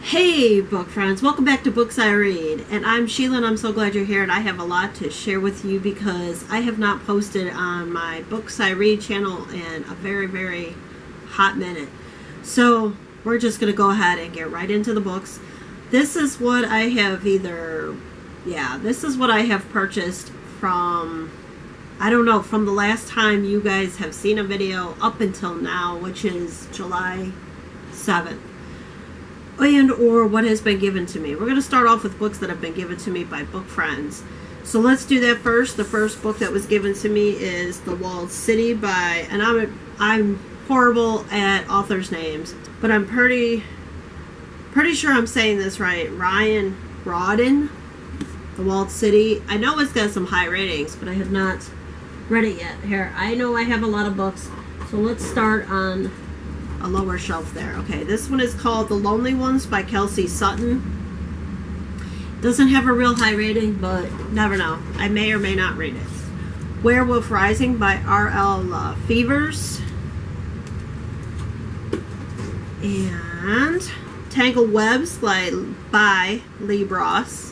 Hey book friends, welcome back to Books I Read, and I'm Sheila and I'm so glad you're here, and I have a lot to share with you because I have not posted on my Books I Read channel in a very hot minute. So we're just going to go ahead and get right into the books. This is what I have this is what I have purchased from, I don't know, from the last time you guys have seen a video up until now, which is July 7th. And or what has been given to me. We're going to start off with books that have been given to me by book friends. So let's do that first. The first book that was given to me is The Walled City by, and I'm horrible at authors' names, but I'm pretty sure I'm saying this right. Ryan Rawdon, The Walled City. I know it's got some high ratings, but I have not read it yet. Here, I know I have a lot of books, so let's start on a lower shelf there. Okay, this one is called The Lonely Ones by Kelsey Sutton. Doesn't have a real high rating, but never know. I may or may not read it. Werewolf Rising by R.L. Fevers. And Tangled Webs by Lee Bross.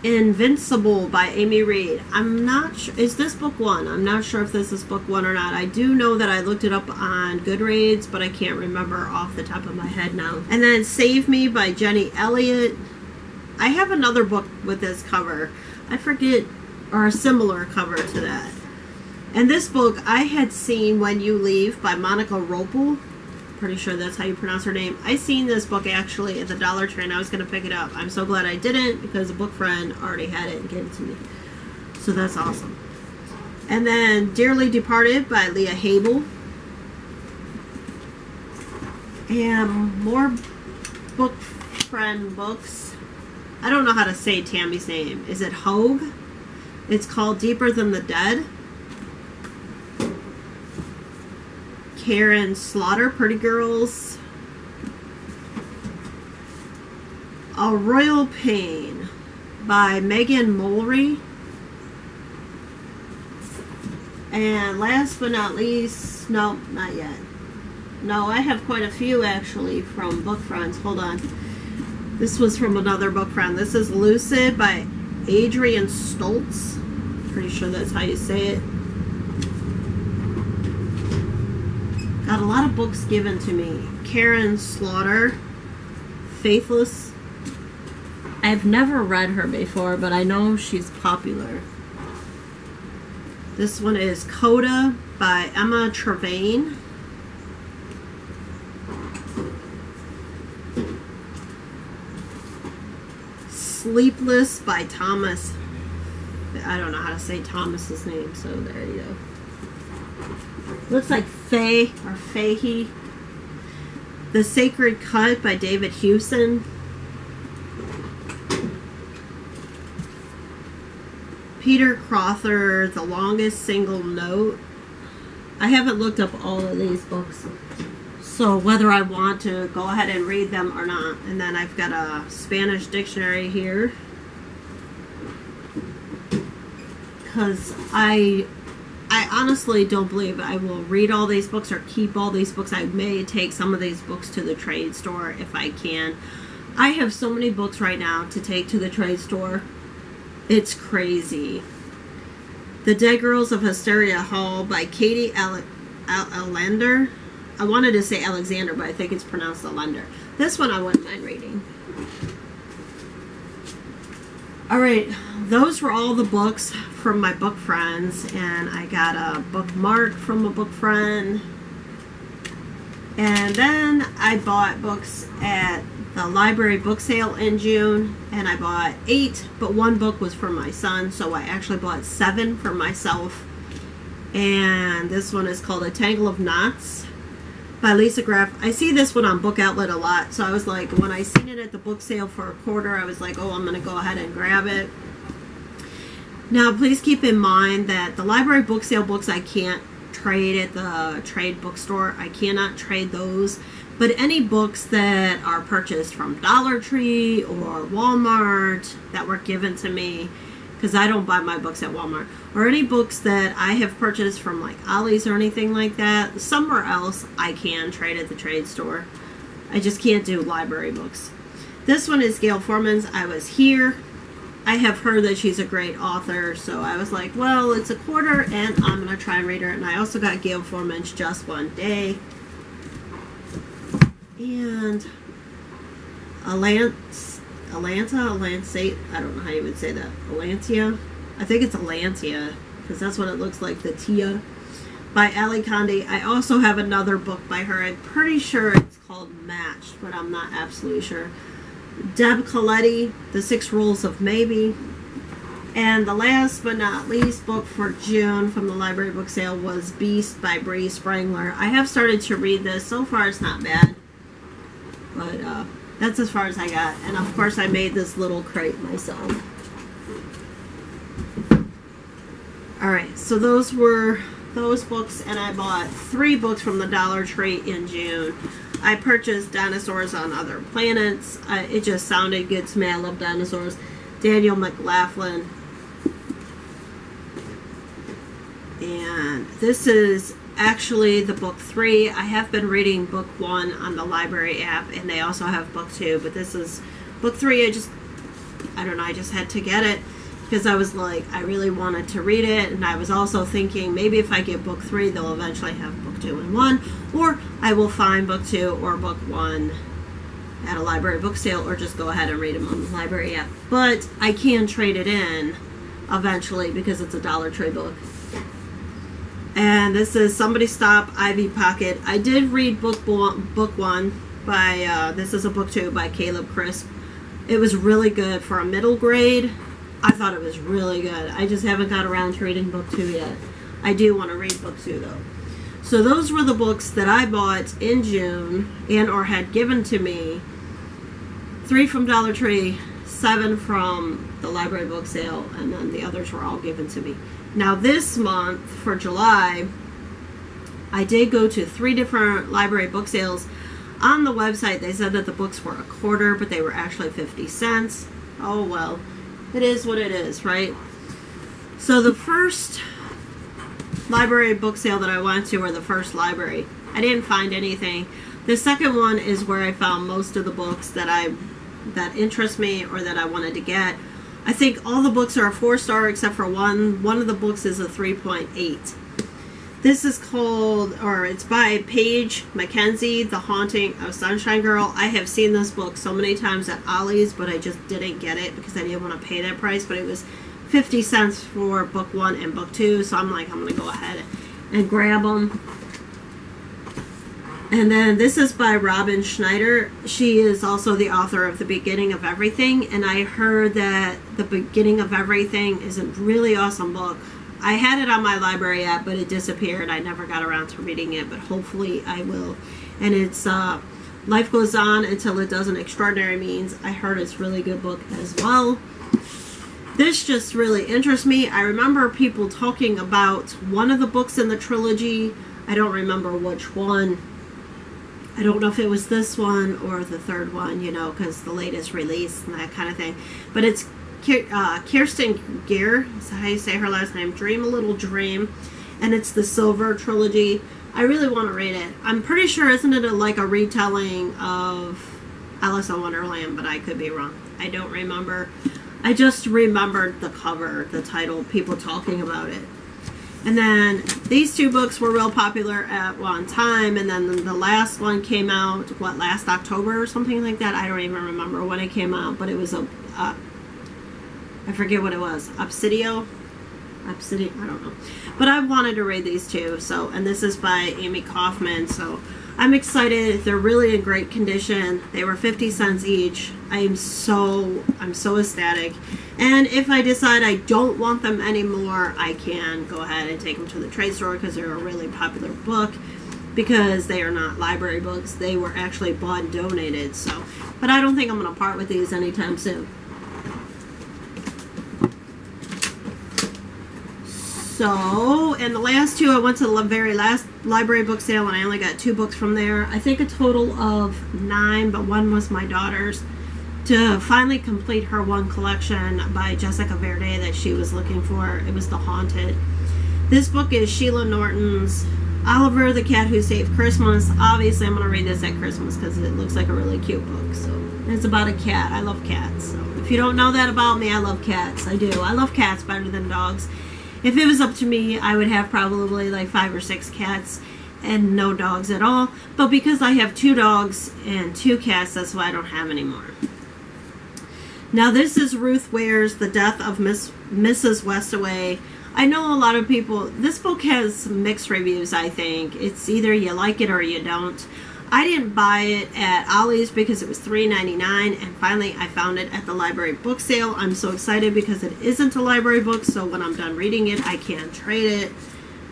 Invincible by Amy Reed. I'm not sure, is this book one? I'm not sure if this is book one or not. I do know that I looked it up on Goodreads, but I can't remember off the top of my head now. And then Save Me by Jenny Elliott. I have another book with this cover. I forget, or a similar cover to that. And this book I had seen, When You Leave by Monica Ropel. Pretty sure that's how you pronounce her name. I seen this book actually at the Dollar Tree and I was going to pick it up. I'm so glad I didn't because a book friend already had it and gave it to me. So that's awesome. And then Dearly Departed by Leah Habel. And more book friend books. I don't know how to say Tammy's name. Is it Hogue? It's called Deeper Than the Dead. Karen Slaughter, Pretty Girls. A Royal Pain by Megan Mulry. And last but not least, no, not yet. No, I have quite a few actually from book friends. Hold on. This was from another book friend. This is Lucid by Adrian Stoltz. Pretty sure that's how you say it. Got a lot of books given to me. Karen Slaughter, Faithless. I've never read her before, but I know she's popular. This one is Coda by Emma Trevane. Sleepless by Thomas. I don't know how to say Thomas's name, so there you go. Looks like Faye or Fahey. The Sacred Cut by David Hewson. Peter Crowther, The Longest Single Note. I haven't looked up all of these books, so whether I want to go ahead and read them or not. And then I've got a Spanish dictionary here, because I honestly don't believe I will read all these books or keep all these books. I may take some of these books to the trade store if I can. I have so many books right now to take to the trade store. It's crazy. The Dead Girls of Hysteria Hall by Katie Allender. I wanted to say Alexander, but I think it's pronounced Allender. This one I wouldn't mind reading. Alright, those were all the books from my book friends, and I got a bookmark from a book friend. And then I bought books at the library book sale in June, and I bought 8, but 1 book was for my son, so I actually bought 7 for myself. And this one is called A Tangle of Knots by Lisa Graff. I see this one on Book Outlet a lot, so I was like, when I seen it at the book sale for $1, I was like, oh, I'm going to go ahead and grab it. Now, please keep in mind that the library book sale books I can't trade at the trade bookstore. I cannot trade those. But any books that are purchased from Dollar Tree or Walmart that were given to me because I don't buy my books at Walmart. Or any books that I have purchased from like Ollie's or anything like that. Somewhere else I can trade at the trade store. I just can't do library books. This one is Gail Forman's I Was Here. I have heard that she's a great author, so I was like, well, it's a quarter and I'm going to try and read her. And I also got Gail Forman's Just One Day. And Alancate, I don't know how you would say that. Alantia? I think it's Alantia, because that's what it looks like, the Tia, by Ali Condé. I also have another book by her. I'm pretty sure it's called Matched, but I'm not absolutely sure. Deb Coletti, The 6 Rules of Maybe. And the last but not least book for June from the library book sale was Beast by Bree Sprangler. I have started to read this. So far it's not bad. But that's as far as I got. And of course I made this little crate myself. Alright, so those were those books, and I bought 3 books from the Dollar Tree in June. I purchased Dinosaurs on Other Planets. It just sounded good to me. I love dinosaurs. Daniel McLaughlin. And this is actually the book 3. I have been reading book 1 on the library app, and they also have book 2, but this is book 3. I don't know, I just had to get it because I was like, I really wanted to read it, and I was also thinking maybe if I get book 3, they'll eventually have book 2 and 1, or I will find book 2 or book 1 at a library book sale, or just go ahead and read them on the library app. But I can trade it in eventually because it's a Dollar Tree book. And this is Somebody Stop Ivy Pocket. I did read book 1 by, this is a book 2 by Caleb Crisp. It was really good for a middle grade. I thought it was really good. I just haven't got around to reading book 2 yet. I do want to read book 2 though. So those were the books that I bought in June and or had given to me. 3 from Dollar Tree, 7 from the library book sale, and then the others were all given to me. Now this month, for July, I did go to 3 different library book sales. On the website, they said that the books were a quarter, but they were actually 50 cents. Oh well, it is what it is, right? So the first library book sale that I went to, or the first library, I didn't find anything. The second one is where I found most of the books that interest me or that I wanted to get. I think all the books are a 4-star except for one. One of the books is a 3.8. This is called, or it's by Paige Mackenzie, The Haunting of Sunshine Girl. I have seen this book so many times at Ollie's, but I just didn't get it because I didn't want to pay that price. But it was 50 cents for book 1 and book 2, so I'm like, I'm going to go ahead and grab them. And then this is by Robin Schneider. She is also the author of The Beginning of Everything, and I heard that The Beginning of Everything is a really awesome book. I had it on my library app, but it disappeared. I never got around to reading it, but hopefully I will. And it's Life Goes On Until It Doesn't. Extraordinary Means. I heard it's a really good book as well. This just really interests me. I remember people talking about one of the books in the trilogy. I don't remember which one. I don't know if it was this one or the third one, you know, because the latest release and that kind of thing. But it's Kirsten Gear, is how you say her last name, Dream a Little Dream, and it's the Silver Trilogy. I really want to read it. I'm pretty sure, isn't it like a retelling of Alice in Wonderland, but I could be wrong. I don't remember. I just remembered the cover, the title, people talking about it. And then these 2 books were real popular at one time, and then the last one came out, what, last October or something like that? I don't even remember when it came out, but it was I forget what it was. Obsidian, I don't know. But I wanted to read these 2, so, and this is by Amy Kaufman, so I'm excited. They're really in great condition. They were 50 cents each. I'm so ecstatic. And if I decide I don't want them anymore, I can go ahead and take them to the trade store because they're a really popular book, because they are not library books. They were actually bought and donated. So, but I don't think I'm going to part with these anytime soon. So, and the last 2, I went to the very last library book sale, and I only got 2 books from there. I think a total of 9, but one was my daughter's. to finally complete her one collection by Jessica Verde that she was looking for. It was The Haunted. This book is Sheila Norton's Oliver the Cat Who Saved Christmas. Obviously, I'm going to read this at Christmas because it looks like a really cute book. So it's about a cat. I love cats. So if you don't know that about me, I love cats. I do. I love cats better than dogs. If it was up to me, I would have probably like 5 or 6 cats and no dogs at all. But because I have 2 dogs and 2 cats, that's why I don't have any more. Now this is Ruth Ware's The Death of Mrs. Westaway. I know a lot of people, this book has some mixed reviews, I think. It's either you like it or you don't. I didn't buy it at Ollie's because it was $3.99, and finally I found it at the library book sale. I'm so excited because it isn't a library book, so when I'm done reading it, I can trade it.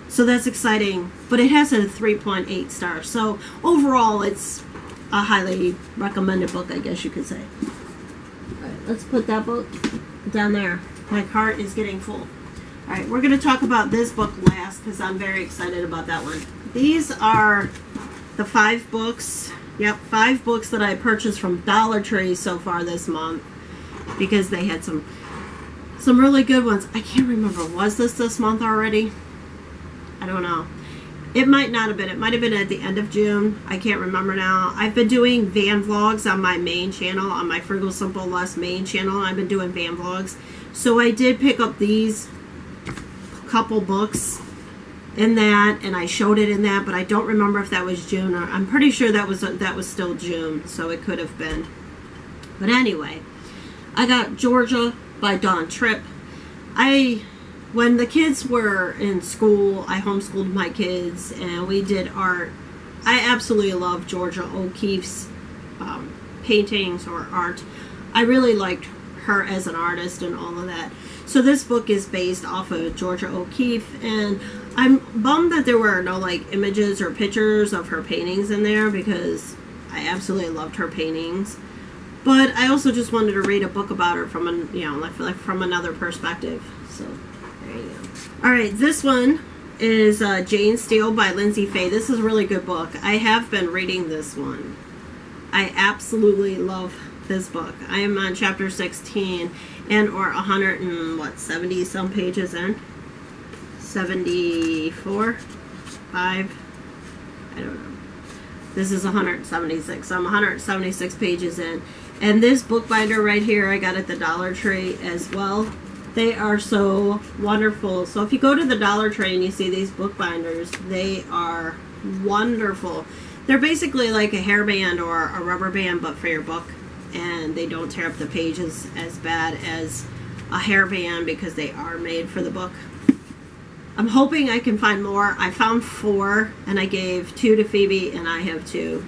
So that's exciting. But it has a 3.8 star. So overall, it's a highly recommended book, I guess you could say. All right, let's put that book down there. My cart is getting full. All right, we're going to talk about this book last because I'm very excited about that one. These are the 5 books. Yep, 5 books that I purchased from Dollar Tree so far this month because they had some really good ones. I can't remember. Was this month already? I don't know. It might not have been. It might have been at the end of June. I can't remember now. I've been doing van vlogs on my main channel, on my Frugal Simple Less main channel. I've been doing van vlogs. So I did pick up these couple books in that, and I showed it in that, but I don't remember if that was June or I'm pretty sure that was still June, so it could have been. But anyway, I got Georgia by Dawn Tripp. When the kids were in school, I homeschooled my kids and we did art. I absolutely love Georgia O'Keeffe's paintings or art. I really liked her as an artist and all of that. So this book is based off of Georgia O'Keeffe, and I'm bummed that there were no like images or pictures of her paintings in there because I absolutely loved her paintings. But I also just wanted to read a book about her from like from another perspective. So there you go. All right, this one is Jane Steele by Lindsay Fay. This is a really good book. I have been reading this one. I absolutely love this book. I am on chapter 16 and or 170 some pages in. 74, 5, I don't know. This is 176. So I'm 176 pages in. And this bookbinder right here, I got at the Dollar Tree as well. They are so wonderful. So if you go to the Dollar Tree and you see these bookbinders, they are wonderful. They're basically like a hairband or a rubber band, but for your book. And they don't tear up the pages as bad as a hairband because they are made for the book. I'm hoping I can find more. I found 4 and I gave 2 to Phoebe and I have 2.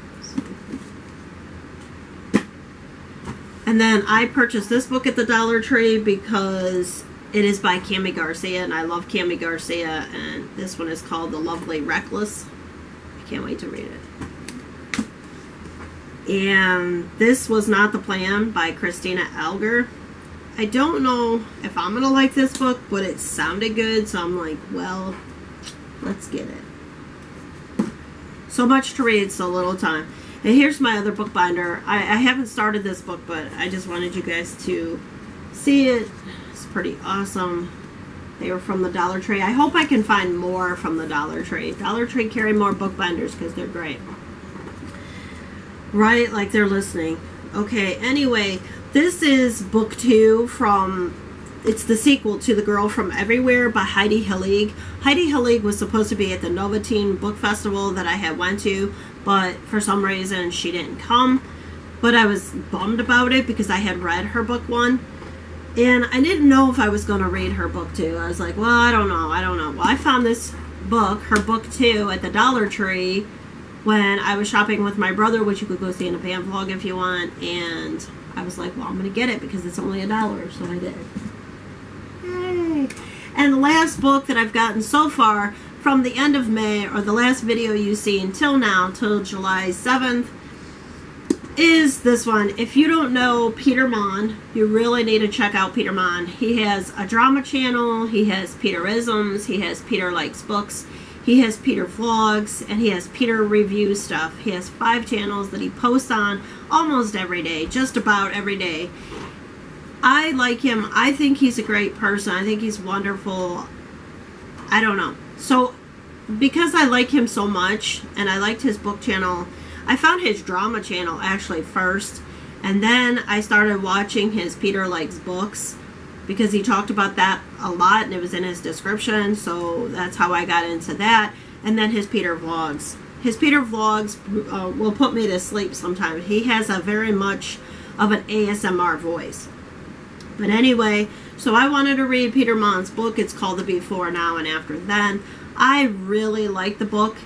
And then I purchased this book at the Dollar Tree because it is by Cami Garcia and I love Cami Garcia, and this one is called The Lovely Reckless. I can't wait to read it. And this was Not the Plan by Christina Alger. I don't know if I'm going to like this book, but it sounded good, so I'm like, well, let's get it. So much to read, so little time. And here's my other bookbinder. I haven't started this book, but I just wanted you guys to see it. It's pretty awesome. They were from the Dollar Tree. I hope I can find more from the Dollar Tree. Dollar Tree carry more bookbinders because they're great. Right, like they're listening. Okay, anyway, this is book 2 from, it's the sequel to The Girl from Everywhere by Heidi Hillig. Heidi Hillig was supposed to be at the Novatine Book Festival that I had went to, but for some reason she didn't come. But I was bummed about it because I had read her book 1. And I didn't know if I was going to read her book 2. I was like, well, I don't know. Well, I found this book, her book 2, at the Dollar Tree when I was shopping with my brother, which you could go see in a van vlog if you want, and I was like, well, I'm going to get it because it's only $1, so I did. Yay! And the last book that I've gotten so far from the end of May, or the last video you see until now, till July 7th, is this one. If you don't know Peter Mon, you really need to check out Peter Mon. He has a drama channel, he has Peterisms, he has Peter Likes Books. He has Peter Vlogs, and he has Peter Review stuff. He has 5 channels that he posts on almost every day, just about every day. I like him. I think he's a great person. I think he's wonderful. I don't know. So, because I like him so much, and I liked his book channel, I found his drama channel actually first, and then I started watching his Peter Likes Books, because he talked about that a lot, and it was in his description, so that's how I got into that. And then his Peter Vlogs. His Peter Vlogs will put me to sleep sometimes. He has a very much of an ASMR voice. But anyway, so I wanted to read Peter Mon's book. It's called The Before, Now, and After Then. I really like the book.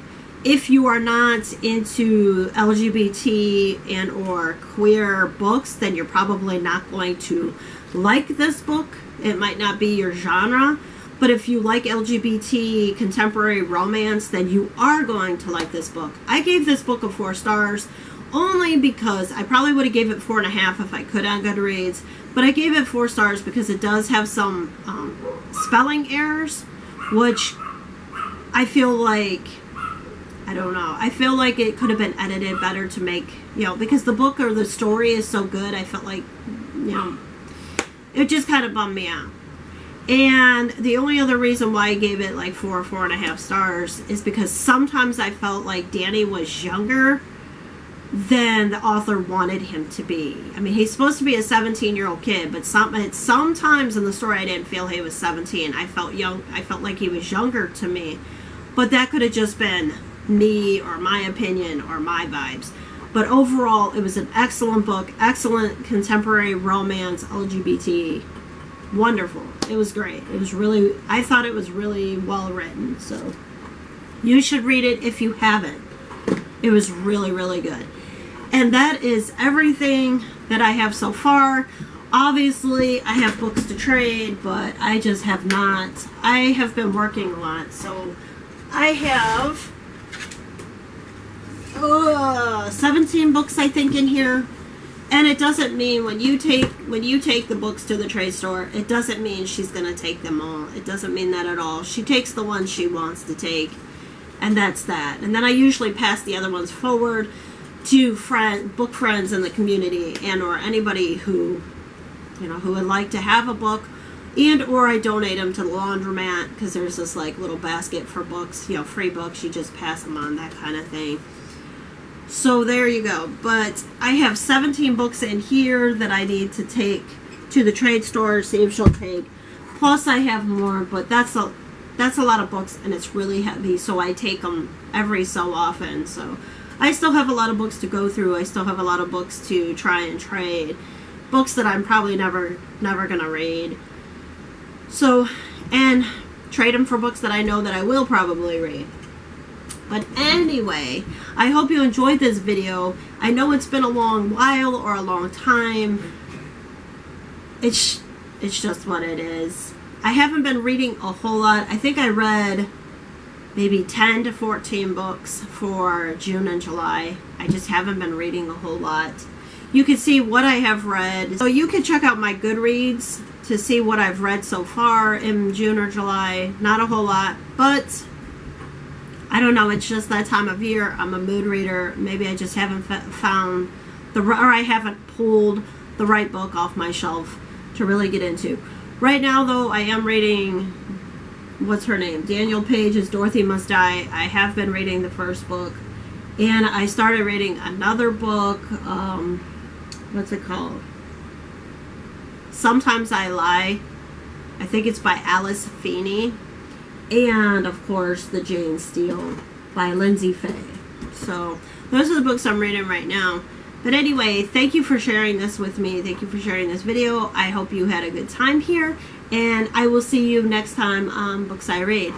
If you are not into LGBT and or queer books, then you're probably not going to like this book. It might not be your genre, but if you like LGBT contemporary romance, then you are going to like this book. I gave this book a 4 stars only because I probably would have gave it 4.5 if I could on Goodreads, but I gave it 4 stars because it does have some spelling errors, which I feel like, I don't know, I feel like it could have been edited better to make, because the book or the story is so good, I felt like, it just kind of bummed me out. And the only other reason why I gave it like 4.5 stars is because sometimes I felt like Danny was younger than the author wanted him to be. I mean, he's supposed to be a 17-year-old kid, but sometimes in the story I didn't feel he was 17. I felt like he was younger to me. But that could have just been me or my opinion or my vibes. But overall, it was an excellent book, excellent contemporary romance, LGBT, wonderful. It was great. It was really, I thought it was really well written. So you should read it if you haven't. It was really, really good. And that is everything that I have so far. Obviously, I have books to trade, but I just have not. I have been working a lot, so I have 17 books I think in here. And it doesn't mean when you take the books to the trade store, it doesn't mean she's going to take them all. It doesn't mean that at all. She takes the ones she wants to take, and that's that. And then I usually pass the other ones forward to book friends in the community, and or anybody who would like to have a book, and or I donate them to the laundromat, because there's this like little basket for books, free books. You just pass them on, that kind of thing. So there you go. But I have 17 books in here that I need to take to the trade store, see if she'll take. Plus I have more, but that's a lot of books, and it's really heavy, so I take them every so often. So I still have a lot of books to go through. I still have a lot of books to try and trade. Books that I'm probably never gonna read. So, and trade them for books that I know that I will probably read. But anyway, I hope you enjoyed this video. I know it's been a long while or a long time. It's just what it is. I haven't been reading a whole lot. I think I read maybe 10 to 14 books for June and July. I just haven't been reading a whole lot. You can see what I have read. So you can check out my Goodreads to see what I've read so far in June or July. Not a whole lot, but I don't know, it's just that time of year. I'm a mood reader. Maybe I just haven't found or I haven't pulled the right book off my shelf to really get into. Right now, though, I am reading, what's her name? Daniel Page's Dorothy Must Die. I have been reading the first book, and I started reading another book. What's it called? Sometimes I Lie. I think it's by Alice Feeney. And, of course, The Jane Steele by Lindsay Fay. So, those are the books I'm reading right now. But anyway, thank you for sharing this with me. Thank you for sharing this video. I hope you had a good time here. And I will see you next time on Books I Read.